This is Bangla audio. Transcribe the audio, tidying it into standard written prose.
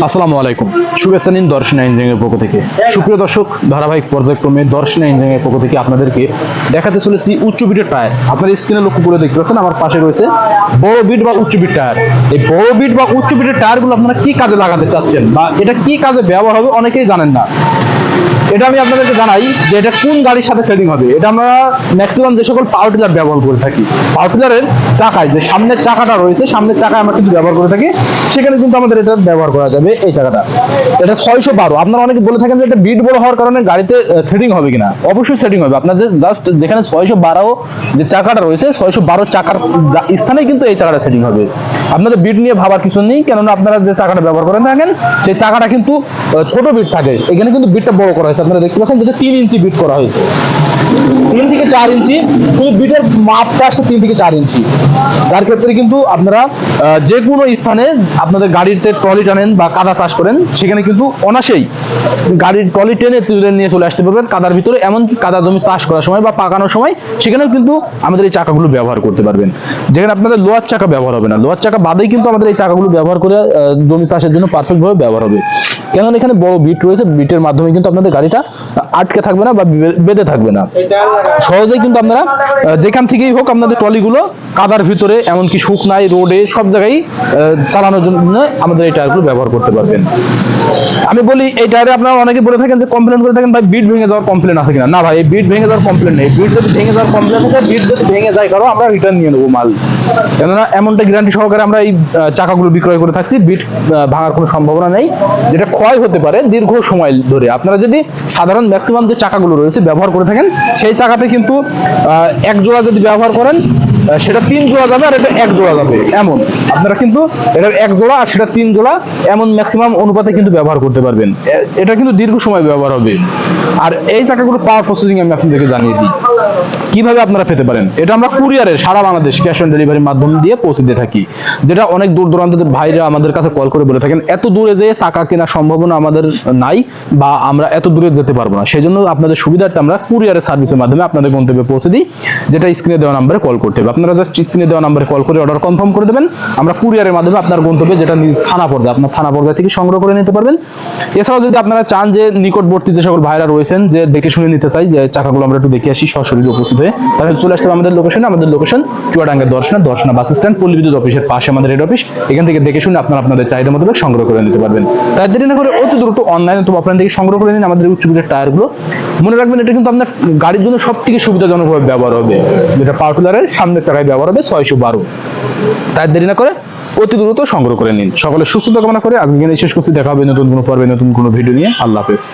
আসসালামু আলাইকুম। শুভেচ্ছা নিন দর্শনা ইঞ্জিনিয়ারিং পক্ষ থেকে। সুপ্রিয় দর্শক, ধারাবাহিক পর্যায়ক্রমে দর্শনা ইঞ্জিনিয়ারিং পক্ষ থেকে আপনাদেরকে দেখাতে চলেছি উচ্চ বিটের টায়ার। আপনার স্ক্রিনে লক্ষ্য করে দেখতে পাচ্ছেন আমার পাশে রয়েছে বড় বিট বা উচ্চ বিট টায়ার। এই বড় বিট বা উচ্চ বিটের টায়ারগুলো আপনারা কি কাজে লাগাতে চাচ্ছেন বা এটা কি কাজে ব্যবহার হবে অনেকেই জানেন না। এটা আমি আপনাদেরকে জানাই যে এটা কোন গাড়ির সাথে সেটিং হবে। এটা আমরা ম্যাক্সিমাম যে সকল পাওয়ার টিলার ব্যবহার করে থাকি, পাওয়ার টিলারের চাকায় যে সামনের চাকাটা রয়েছে, সামনের চাকায় আমরা কিন্তু ব্যবহার করে থাকি, সেখানে কিন্তু আমাদের এটা ব্যবহার করা যাবে। এই চাকাটা এটা 612। আপনারা অনেকে বলে থাকেন যে এটা বিট বড় হওয়ার কারণে গাড়িতে সেটিং হবে কিনা। অবশ্যই সেটিং হবে। আপনার যে জাস্ট যেখানে 612 যে চাকাটা রয়েছে, 612 চাকার স্থানে কিন্তু এই চাকাটা সেটিং হবে। আপনাদের বিট নিয়ে ভাবার কিছু নেই, কেননা আপনারা যে চাকাটা ব্যবহার করে থাকেন সেই চাকাটা কিন্তু ছোট বিট থাকে, এখানে কিন্তু বিটটা বড় করা হয়েছে। আপনারা দেখতে পাচ্ছেন যেটা 3 ইঞ্চি বিট করা হয়েছে, 3 থেকে 4 ইঞ্চি। শুধু বিটের মাপটা আসছে 3 থেকে 4 ইঞ্চি। যার ক্ষেত্রে কিন্তু আপনারা যে কোনো স্থানে আপনাদের গাড়িতে ট্রলি টানেন বা কাদা চাষ করেন, সেখানে কিন্তু অনাসেই গাড়ির ট্রলি টেনে তুলে নিয়ে চলে আসতে পারবেন কাদার ভিতরে। এমনকি কাদা জমি চাষ করার সময় বা পাকানোর সময় সেখানেও কিন্তু আমাদের এই চাকাগুলো ব্যবহার করতে পারবেন। যেখানে আপনাদের লোহার চাকা ব্যবহার হবে না, লোহার চাকা বাদেই কিন্তু আমাদের এই চাকাগুলো ব্যবহার করে জমি চাষের জন্য পারফেক্ট ভাবে ব্যবহার হবে। কেননা এখানে বড় বিট রয়েছে, বিটের মাধ্যমে কিন্তু আপনাদের গাড়িটা আটকে থাকবে না বা বেঁধে থাকবে না। সহজেই কিন্তু আপনারা যেখান থেকেই হোক আপনাদের ট্রলিগুলো কাদার ভিতরে, এমনকি শুকনায় রোডে সব জায়গায় চালানোর জন্য আমাদের এই টায়ারগুলো ব্যবহার করতে পারবেন। আমি বলি এই টায়ারে আপনারা অনেকে বলে থাকেন যে কমপ্লেন করে থাকেন ভাই বিট ভেঙে যাওয়ার কমপ্লেন আছে কিনা। না ভাই, এই বিট ভেঙে যাওয়ার কমপ্লেন নেই। বিট যদি ভেঙে যাওয়ার কমপ্লেন থাকে, বিট যদি ভেঙে যায় কারো, আমরা রিটার্ন নিয়ে নেবো মাল। কেননা এমনটা গ্যারান্টি সহকারে আমরা এই চাকাগুলো বিক্রয় করে থাকছি। বিট ভাঙার কোনো সম্ভাবনা নেই, যেটা ক্ষয় হতে পারে দীর্ঘ সময় ধরে। আপনারা যদি সাধারণ ম্যাক্সিমাম যে চাকাগুলো রয়েছে ব্যবহার করে থাকেন, সেই চাকাতে কিন্তু এক জোড়া যদি ব্যবহার করেন সেটা 3 জোড়া যাবে, আর এটা 1 জোড়া যাবে। এমন আপনারা কিন্তু এটা 1 জোড়া আর সেটা 3 জোড়া, এমন ম্যাক্সিমাম অনুপাতে কিন্তু ব্যবহার করতে পারবেন। এটা কিন্তু দীর্ঘ সময় ব্যবহার হবে। আর এই চাকাগুলো পাওয়ার প্রসেসিং আমি আপনাদেরকে জানিয়ে দিই কিভাবে আপনারা পেতে পারেন। এটা আমরা কুরিয়ারে সারা বাংলাদেশ ক্যাশ অন ডেলিভারির মাধ্যম দিয়ে পৌঁছে দিয়ে থাকি। যেটা অনেক দূর দূরান্তের ভাইরা আমাদের কাছে কল করে বলে থাকেন এত দূরে যেয়ে চাকা কেনার সম্ভাবনা আমাদের নাই, বা আমরা এত দূরে যেতে পারবো না। সেই জন্য আপনাদের সুবিধার্থে আমরা কুরিয়ারের সার্ভিসের মাধ্যমে আপনাদের গন্তব্যে পৌঁছে দিই, যেটা স্ক্রিনে দেওয়া নাম্বারে কল করতে হবে। আপনারা জাস্ট স্ক্রিনে দেওয়া নাম্বারে কল করে অর্ডার কনফার্ম করে দেবেন। আমরা কুরিয়ারের মাধ্যমে আপনার গন্তব্যে, যেটা থানা পর্যায়ে, আপনার থানা পর্যায়ে থেকে সংগ্রহ করে নিতে পারবেন। এছাড়াও যদি আপনারা চান যে নিকটবর্তী যে সকল ভাইরা রয়েছেন যে দেখে শুনে নিতে চাই যে চাকাগুলো আমরা একটু দেখে আসি সশরীরে উপস্থিত হয়ে, তাহলে চলে আসতে আমাদের লোকেশনে। আমাদের location Chuadanga Darshana bus stand, পল্লী বিদ্যুৎ অফিসের পাশে আমাদের হেড অফিস। এখান থেকে দেখে শুনে আপনারা আপনাদের চাহিদা মোতাবেক সংগ্রহ করে নিতে পারবেন। তাই দেরি না করে অতি দ্রুত অনলাইনে অথবা অফলাইন থেকে সংগ্রহ করে নিন আমাদের উচ্চ বিটের টায়ারগুলো। মনে রাখবেন এটা কিন্তু আপনার গাড়ির জন্য সব থেকে সুবিধাজনকভাবে ব্যবহার হবে, যেটা পাওয়ার টিলারের সামনের চাকায় ব্যবহার হবে 612। তাই দেরি না করে অতি দ্রুত সংগ্রহ করে নিন। সকলে সুস্থতা কামনা করে আজকে এখানে শেষ করছি। দেখা হবে নতুন কোনো পর্বে, নতুন কোনো ভিডিও নিয়ে। আল্লাহ হাফেজ।